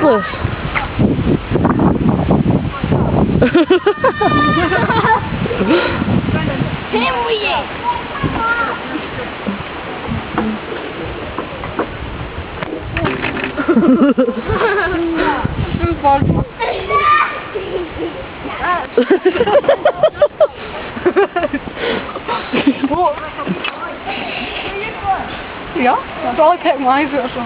useless. Ja, dat is al ik heb mijn huis weer zo.